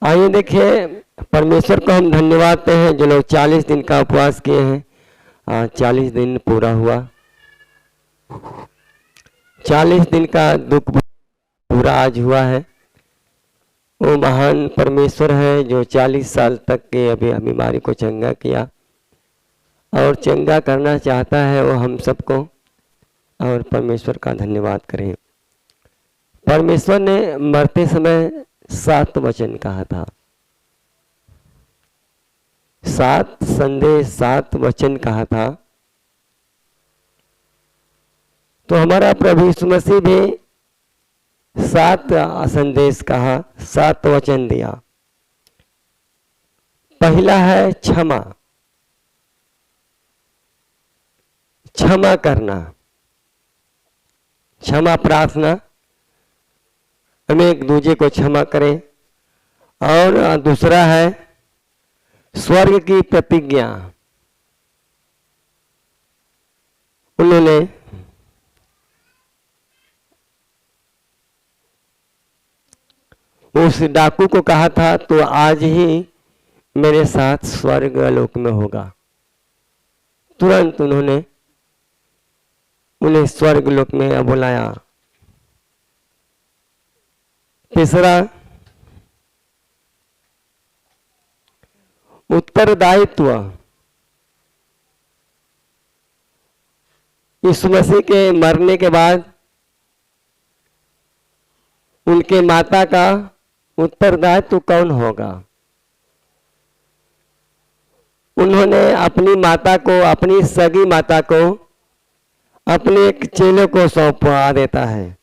आइए देखिए, परमेश्वर को हम धन्यवाद देते हैं जो लोग 40 दिन का उपवास किए हैं। आज 40 दिन पूरा हुआ। 40 दिन का दुख पूरा आज हुआ है। वो महान परमेश्वर है जो 40 साल तक के अभी बीमारी को चंगा किया और चंगा करना चाहता है वो हम सबको, और परमेश्वर का धन्यवाद करें। परमेश्वर ने मरते समय 7 वचन कहा था, 7 संदेश 7 वचन कहा था। तो हमारा प्रभु यीशु मसीह भी 7 संदेश कहा, 7 वचन दिया। पहला है क्षमा, क्षमा करना, क्षमा प्रार्थना, हम एक दूसरे को क्षमा करें। और दूसरा है स्वर्ग की प्रतिज्ञा। उन्होंने उस डाकू को कहा था तो आज ही मेरे साथ स्वर्ग लोक में होगा। तुरंत उन्होंने उन्हें स्वर्ग लोक में बुलाया। तीसरा उत्तरदायित्व। यीशु मसीह के मरने के बाद उनके माता का उत्तरदायित्व कौन होगा? उन्होंने अपनी माता को, अपनी सगी माता को अपने एक चेले को सौंपा देता है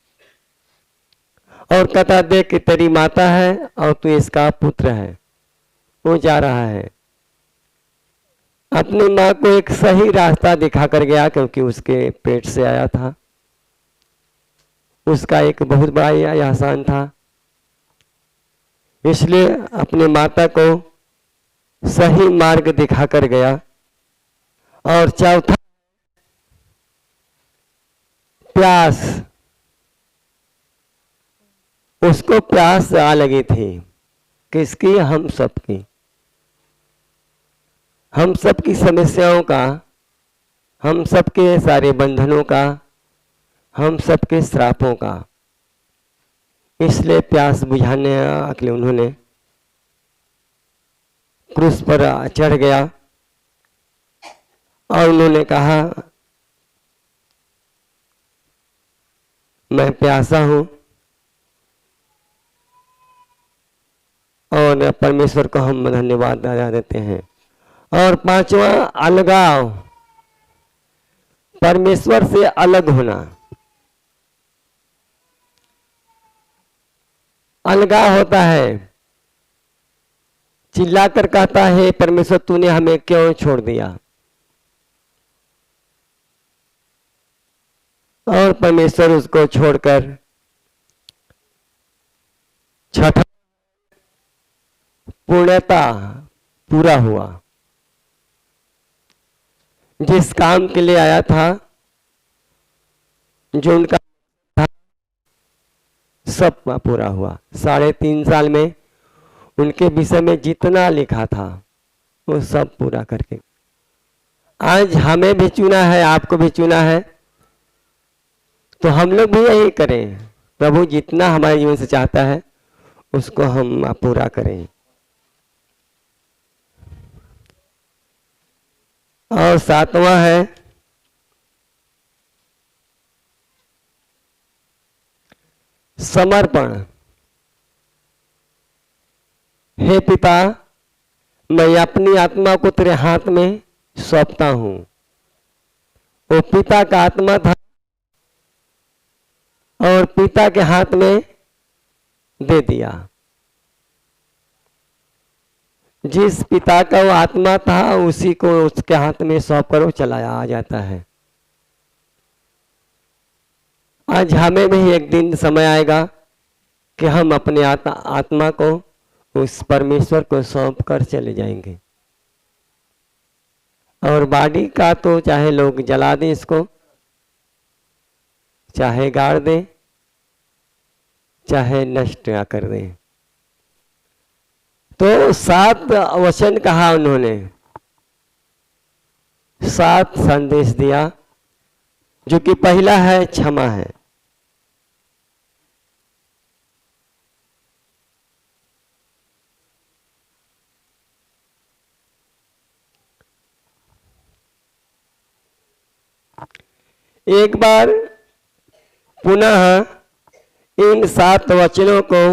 और कहता, देख कि तेरी माता है और तू इसका पुत्र है। वो जा रहा है, अपनी माँ को एक सही रास्ता दिखा कर गया क्योंकि उसके पेट से आया था। उसका एक बहुत बड़ा एहसान था, इसलिए अपनी माता को सही मार्ग दिखा कर गया। और चौथा प्यास। उसको प्यास आ लगी थी, किसकी? हम सबकी, हम सबकी समस्याओं का, हम सबके सारे बंधनों का, हम सबके श्रापों का। इसलिए प्यास बुझाने के लिए उन्होंने क्रूस पर चढ़ गया और उन्होंने कहा, मैं प्यासा हूं। और परमेश्वर को हम धन्यवाद अदा देते हैं। और पांचवा अलगाव, परमेश्वर से अलग होना। अलगाव होता है, चिल्लाकर कहता है, परमेश्वर तूने हमें क्यों छोड़ दिया? और परमेश्वर उसको छोड़कर छठा पूर्णता पूरा हुआ। जिस काम के लिए आया था, जो उनका था, सब पूरा हुआ। 3.5 साल में उनके विषय में जितना लिखा था वो सब पूरा करके आज हमें भी चुना है, आपको भी चुना है। तो हम लोग भी यही करें, प्रभु जितना हमारे जीवन से चाहता है उसको हम पूरा करें। और 7वां है समर्पण। हे पिता, मैं अपनी आत्मा को तेरे हाथ में सौंपता हूं। वो पिता का आत्मा था और पिता के हाथ में दे दिया। जिस पिता का वो आत्मा था उसी को उसके हाथ में सौंप कर वो चलाया आ जाता है। आज हमें भी एक दिन समय आएगा कि हम अपने आत्मा को उस परमेश्वर को सौंप कर चले जाएंगे। और बॉडी का तो चाहे लोग जला दें, इसको चाहे गाड़ दें, चाहे नष्ट कर दें, तो 7 वचन कहा उन्होंने, 7 संदेश दिया, जो कि पहला है क्षमा है। एक बार पुनः इन 7 वचनों को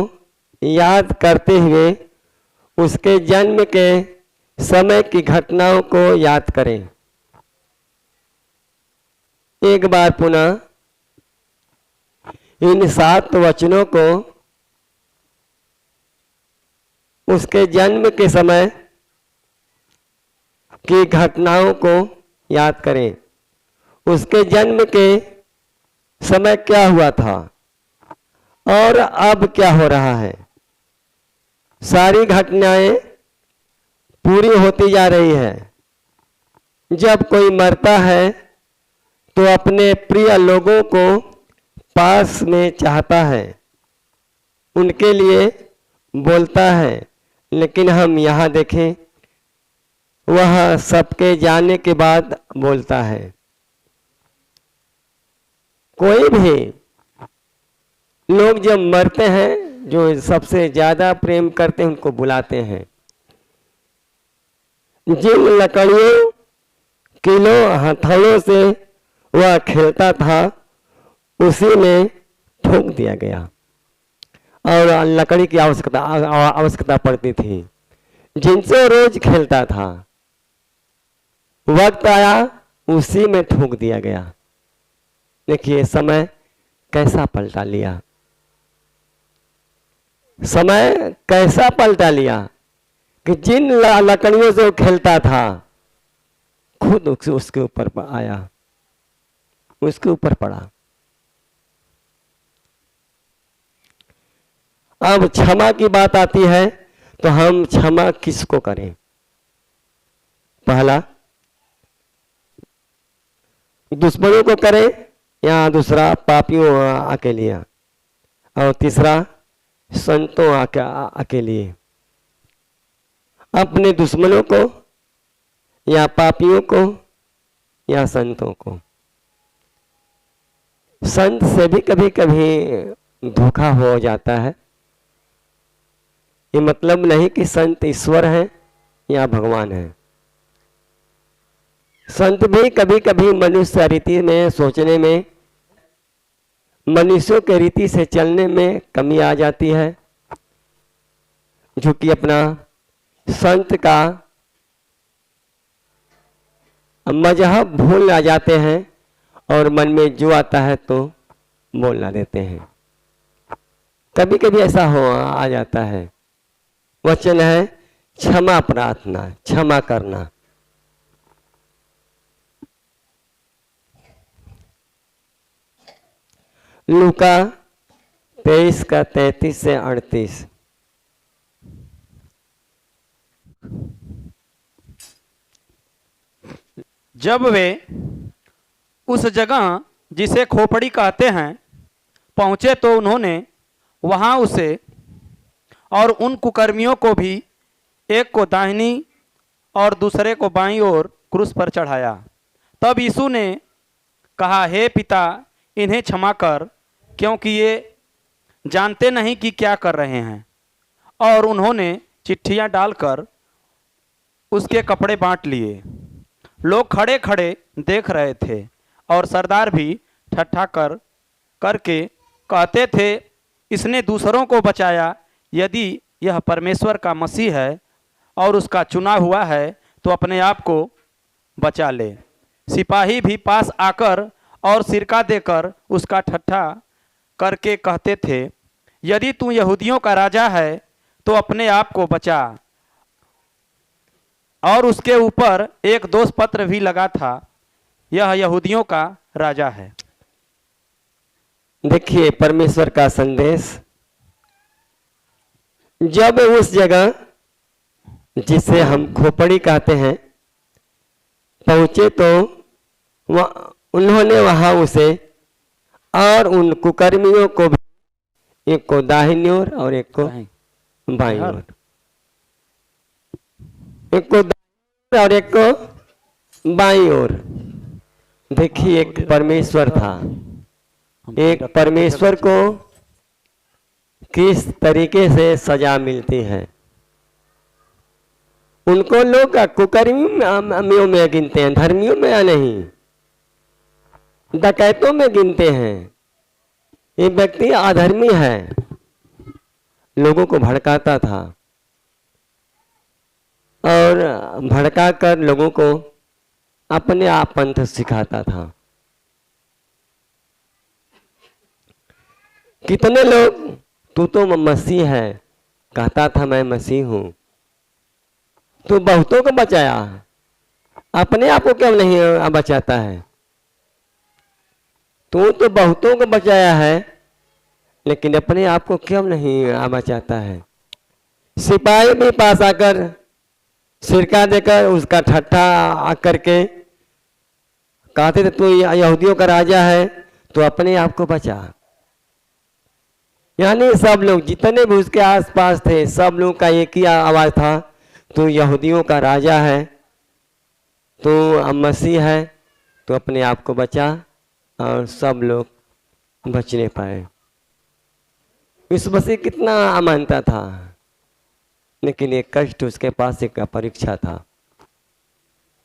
याद करते हुए उसके जन्म के समय की घटनाओं को याद करें। एक बार पुनः इन 7 वचनों को उसके जन्म के समय की घटनाओं को याद करें। उसके जन्म के समय क्या हुआ था और अब क्या हो रहा है। सारी घटनाएं पूरी होती जा रही है। जब कोई मरता है तो अपने प्रिय लोगों को पास में चाहता है, उनके लिए बोलता है, लेकिन हम यहाँ देखें, वह सबके जाने के बाद बोलता है। कोई भी लोग जब मरते हैं, जो सबसे ज्यादा प्रेम करते हैं उनको बुलाते हैं। जिन लकड़ियों किलों हथौड़ों से वह खेलता था, उसी में ठोक दिया गया और लकड़ी की आवश्यकता पड़ती थी, जिनसे रोज खेलता था। वक्त आया, उसी में ठोक दिया गया। देखिए समय कैसा पलटा लिया, समय कैसा पलटा लिया कि जिन लकड़ियों से वो खेलता था, खुद उसके ऊपर आया, उसके ऊपर पड़ा। अब क्षमा की बात आती है तो हम क्षमा किसको करें? पहला दुश्मनों को करें या दूसरा पापियों के लिए, और तीसरा संतों के लिए। अपने दुश्मनों को या पापियों को या संतों को। संत से भी कभी कभी धोखा हो जाता है। ये मतलब नहीं कि संत ईश्वर है या भगवान है। संत भी कभी कभी मनुष्य रीति में सोचने में, मनुष्यों के रीति से चलने में कमी आ जाती है, जो कि अपना संत का मजहब भूल आ जाते हैं और मन में जो आता है तो बोलना देते हैं। कभी कभी ऐसा आ जाता है। वचन है क्षमा प्रार्थना, क्षमा करना। लूका 23 का 33 से 38। जब वे उस जगह जिसे खोपड़ी कहते हैं पहुंचे तो उन्होंने वहां उसे और उन कुकर्मियों को भी, एक को दाहिनी और दूसरे को बाईं ओर क्रूस पर चढ़ाया। तब यीशु ने कहा, हे पिता, इन्हें क्षमा कर, क्योंकि ये जानते नहीं कि क्या कर रहे हैं। और उन्होंने चिट्ठियां डालकर उसके कपड़े बांट लिए। लोग खड़े खड़े देख रहे थे और सरदार भी ठट्ठा करके कहते थे, इसने दूसरों को बचाया। यदि यह परमेश्वर का मसीह है और उसका चुना हुआ है तो अपने आप को बचा ले। सिपाही भी पास आकर और सिरका देकर उसका ठट्ठा करके कहते थे, यदि तू यहूदियों का राजा है तो अपने आप को बचा। और उसके ऊपर एक दोष पत्र भी लगा था, यह यहूदियों का राजा है। देखिए परमेश्वर का संदेश। जब उस जगह जिसे हम खोपड़ी कहते हैं पहुंचे तो उन्होंने वहां उसे और उन कुकर्मियों को भी, एक को दाहिनी ओर और एक को बाईं ओर। एक को दाईं ओर और एक को बाईं ओर। देखिए एक परमेश्वर था, एक परमेश्वर को किस तरीके से सजा मिलती है। उनको लोग कुकर्मियों में गिनते हैं, धर्मियों में या नहीं, डकैतों में गिनते हैं। ये व्यक्ति अधर्मी है, लोगों को भड़काता था और भड़का कर लोगों को अपने आप पंथ सिखाता था। कितने लोग तू तो मसीह है, कहता था मैं मसीह हूं, तू बहुतों को बचाया, अपने आप को क्यों नहीं बचाता है? तू तो बहुतों को बचाया है, लेकिन अपने आप को क्यों नहीं बचाता है? सिपाही भी पास आकर सिरका देकर उसका ठट्ठा करके कहते थे तू यहूदियों का राजा है, तो अपने आप को बचा। यानी सब लोग जितने भी उसके आसपास थे, सब लोग का एक ही आवाज था, तू यहूदियों का राजा है, तू मसीह है, तो अपने आप को बचा। और सब लोग बचने पाए। इस मसीह कितना अमानता था, लेकिन एक कष्ट, उसके पास एक परीक्षा था।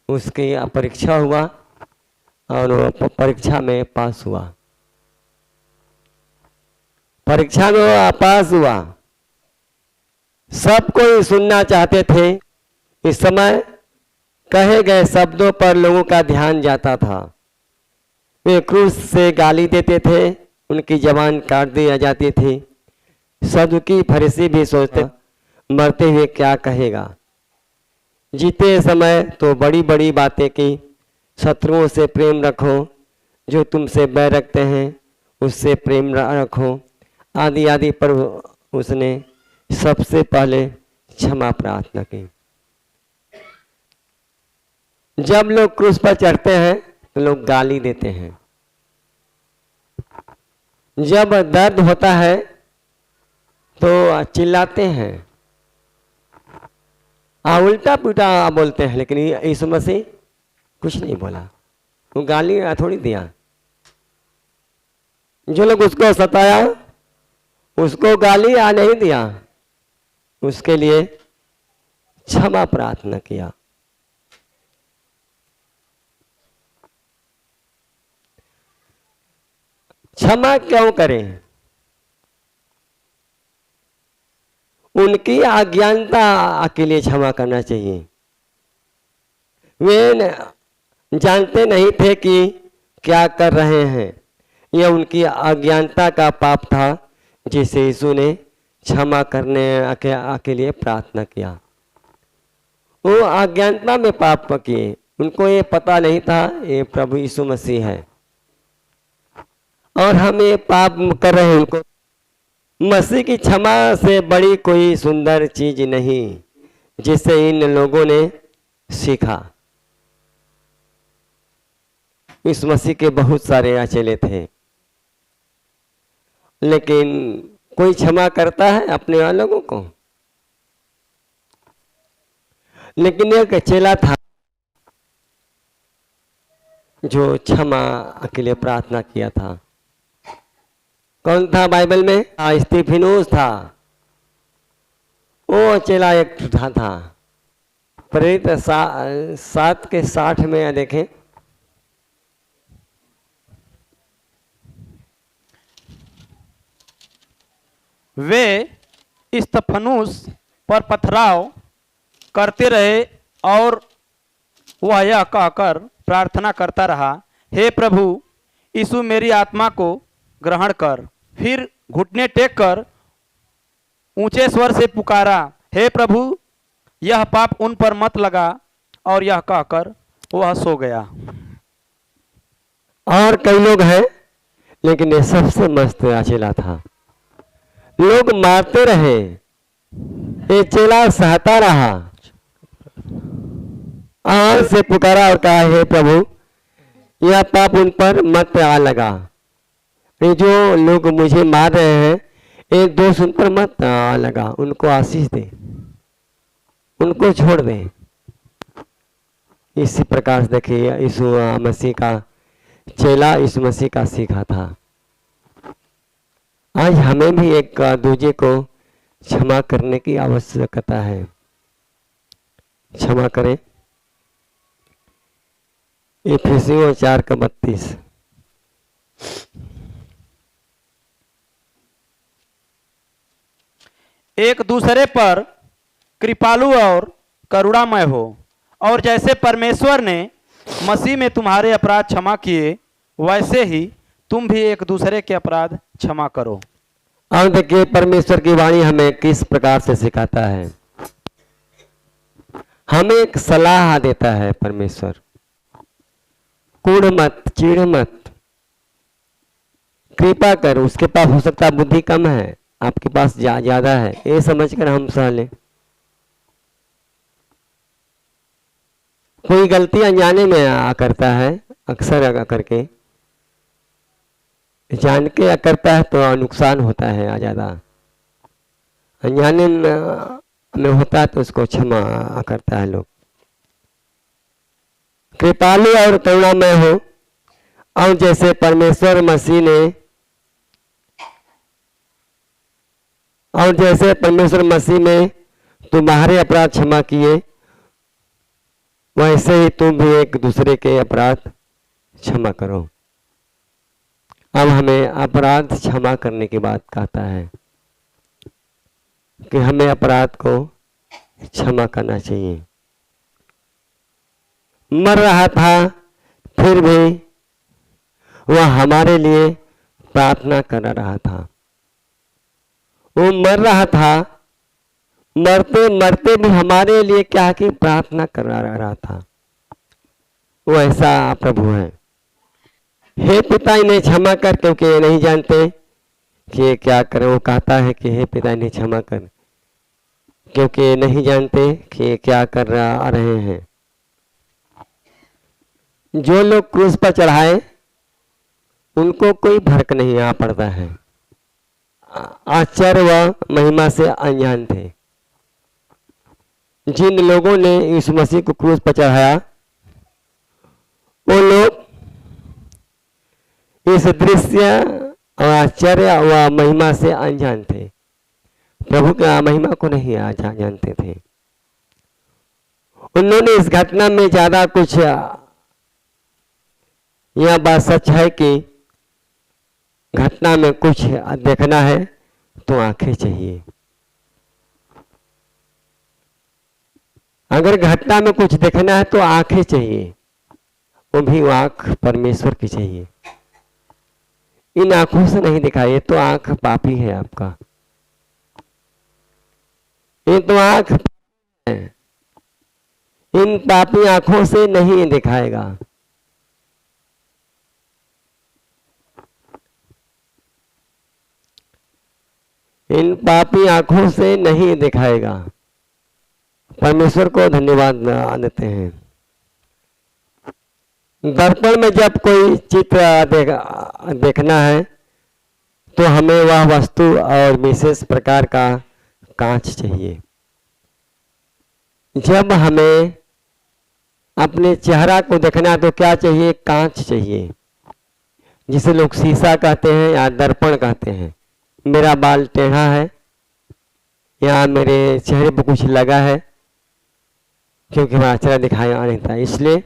उसकी परीक्षा हुआ और वो परीक्षा में पास हुआ। परीक्षा में वो पास हुआ। सब कोई सुनना चाहते थे। इस समय कहे गए शब्दों पर लोगों का ध्यान जाता था। वे क्रूस से गाली देते थे, उनकी जबान काट दी जाती थी। सदुकी फरीसी भी सोचते मरते हुए क्या कहेगा। जीते समय तो बड़ी बड़ी बातें की, शत्रुओं से प्रेम रखो, जो तुमसे बैर रखते हैं उससे प्रेम रखो, आदि आदि पर उसने सबसे पहले क्षमा प्रार्थना की। जब लोग क्रूस पर चढ़ते हैं तो लोग गाली देते हैं। जब दर्द होता है तो चिल्लाते हैं, उल्टा पुल्टा बोलते हैं, लेकिन यीशु मसीह कुछ नहीं बोला, वो गाली थोड़ी दिया। जो लोग उसको सताया उसको गाली नहीं दिया, उसके लिए क्षमा प्रार्थना किया। क्षमा क्यों करें? उनकी अज्ञानता के लिए क्षमा करना चाहिए। वे जानते नहीं थे कि क्या कर रहे हैं। यह उनकी अज्ञानता का पाप था, जिसे यीशु ने क्षमा करने के लिए प्रार्थना किया। वो अज्ञानता में पाप किए, उनको ये पता नहीं था ये प्रभु यीशु मसीह है और हम ये पाप कर रहे हैं। उनको मसीह की क्षमा से बड़ी कोई सुंदर चीज नहीं जिसे इन लोगों ने सीखा। इस मसीह के बहुत सारे अचेले थे, लेकिन कोई क्षमा करता है अपने लोगों को? लेकिन एक चेला था जो क्षमा के लिए प्रार्थना किया था। कौन था बाइबल में? स्तिफनुस था। वो चेला एक था। प्रेरित 7:60 में देखें, वे स्तिफनुस पर पथराव करते रहे और वह यह कहकर प्रार्थना करता रहा, हे प्रभु यीशु मेरी आत्मा को ग्रहण कर। फिर घुटने टेक कर ऊंचे स्वर से पुकारा, हे प्रभु यह पाप उन पर मत लगा। और यह कहकर वह सो गया। और कई लोग हैं, लेकिन ये सबसे मस्त चेला था। लोग मारते रहे, ये चेला सहता रहा और से पुकारा और कहा, हे प्रभु यह पाप उन पर मत लगा। ये जो लोग मुझे मार रहे हैं, ये दोष उन पर मत लगा, उनको आशीष दे, उनको छोड़ दे। इसी प्रकार से देखिए यीशु मसीह का चेला यीशु मसीह का सीखा था। आज हमें भी एक दूसरे को क्षमा करने की आवश्यकता है। क्षमा करें। इफिसियों 4:32। एक दूसरे पर कृपालु और करुणामय हो, और जैसे परमेश्वर ने मसीह में तुम्हारे अपराध क्षमा किए, वैसे ही तुम भी एक दूसरे के अपराध क्षमा करो। अब देखिए परमेश्वर की वाणी हमें किस प्रकार से सिखाता है। हमें एक सलाह देता है परमेश्वर, कूड़ मत, चिढ़ मत, कृपा कर। उसके पास हो सकता है बुद्धि कम है, आपके पास ज्यादा है, ये समझकर हम सह लें। कोई गलती अनजाने में करता है, अक्सर करके जान के करता है तो नुकसान होता है ज्यादा। अनजाने में होता है तो उसको क्षमा करता है लोग। कृपालु और करुणामय हो, और जैसे परमेश्वर मसीह ने और जैसे परमेश्वर मसीह में तुम्हारे अपराध क्षमा किए, वैसे ही तुम भी एक दूसरे के अपराध क्षमा करो। अब हमें अपराध क्षमा करने की बात कहता है कि हमें अपराध को क्षमा करना चाहिए। मर रहा था फिर भी वह हमारे लिए प्रार्थना कर रहा था। वो मर रहा था, मरते मरते भी हमारे लिए क्या कि प्रार्थना कर रहा था। वो ऐसा प्रभु है। हे पिता इन्हें क्षमा कर, क्योंकि ये नहीं जानते कि ये क्या करें। वो कहता है कि हे पिता इन्हें क्षमा कर, क्योंकि ये नहीं जानते कि ये क्या कर रहे हैं। जो लोग क्रूस पर चढ़ाए उनको कोई फर्क नहीं आ पड़ता है। आश्चर्य व महिमा से अनजान थे। जिन लोगों ने यीशु मसीह को क्रूस पर चढ़ाया, वो लोग इस दृश्य और आश्चर्य व महिमा से अनजान थे। प्रभु की महिमा को नहीं जानते थे। उन्होंने इस घटना में ज्यादा कुछ, यह बात सच है कि घटना में कुछ देखना है तो आंखें चाहिए। अगर घटना में कुछ देखना है तो आंखें चाहिए, वो भी आंख परमेश्वर की चाहिए। इन आंखों से नहीं दिखाइए तो आंख पापी है आपका। ये तो आंख है, इन पापी आंखों से नहीं दिखाएगा। इन पापी आंखों से नहीं दिखाएगा। परमेश्वर को धन्यवाद देते हैं। दर्पण में जब कोई चित्र देखना है तो हमें वह वस्तु और विशेष प्रकार का कांच चाहिए। जब हमें अपने चेहरा को देखना है तो क्या चाहिए? कांच चाहिए, जिसे लोग शीशा कहते हैं या दर्पण कहते हैं। मेरा बाल टेढ़ा है या मेरे चेहरे पर कुछ लगा है, क्योंकि हमारा चेहरा दिखाई नहीं था। इसलिए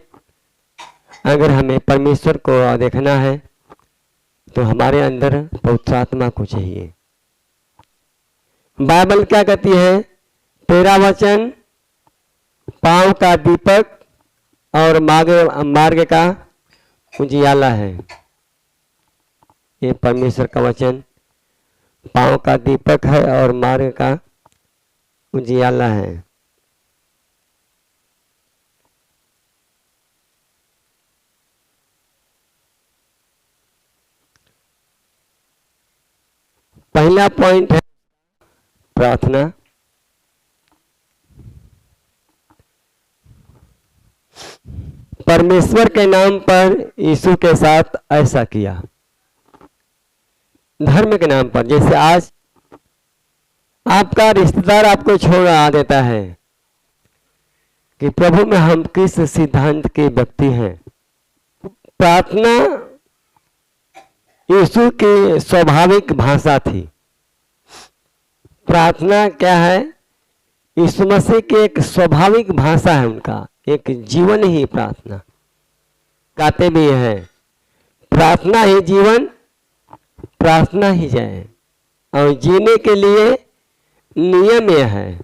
अगर हमें परमेश्वर को देखना है तो हमारे अंदर पवित्र आत्मा को चाहिए। बाइबल क्या कहती है? तेरा वचन पांव का दीपक और मार्ग का उजियाला है। ये परमेश्वर का वचन पांव का दीपक है और मार्ग का उजियाला है। पहला पॉइंट है प्रार्थना। परमेश्वर के नाम पर यीशु के साथ ऐसा किया। धर्म के नाम पर, जैसे आज आपका रिश्तेदार आपको छोड़ देता है कि प्रभु में हम किस सिद्धांत के व्यक्ति हैं। प्रार्थना यीशु की स्वाभाविक भाषा थी। प्रार्थना क्या है? यीशु मसीह की एक स्वाभाविक भाषा है, उनका एक जीवन ही प्रार्थना। कहते भी हैं प्रार्थना ही जीवन, प्रार्थना ही जय। और जीने के लिए नियम यह है,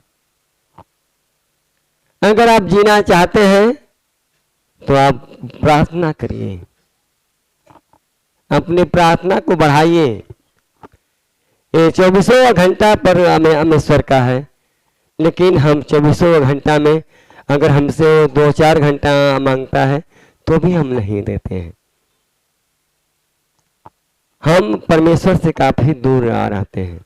अगर आप जीना चाहते हैं तो आप प्रार्थना करिए, अपनी प्रार्थना को बढ़ाइए। ये 24वां घंटा परमेश्वर का है, लेकिन हम 24वां घंटा में अगर हमसे 2-4 घंटा मांगता है तो भी हम नहीं देते हैं। हम परमेश्वर से काफी दूर रहते हैं।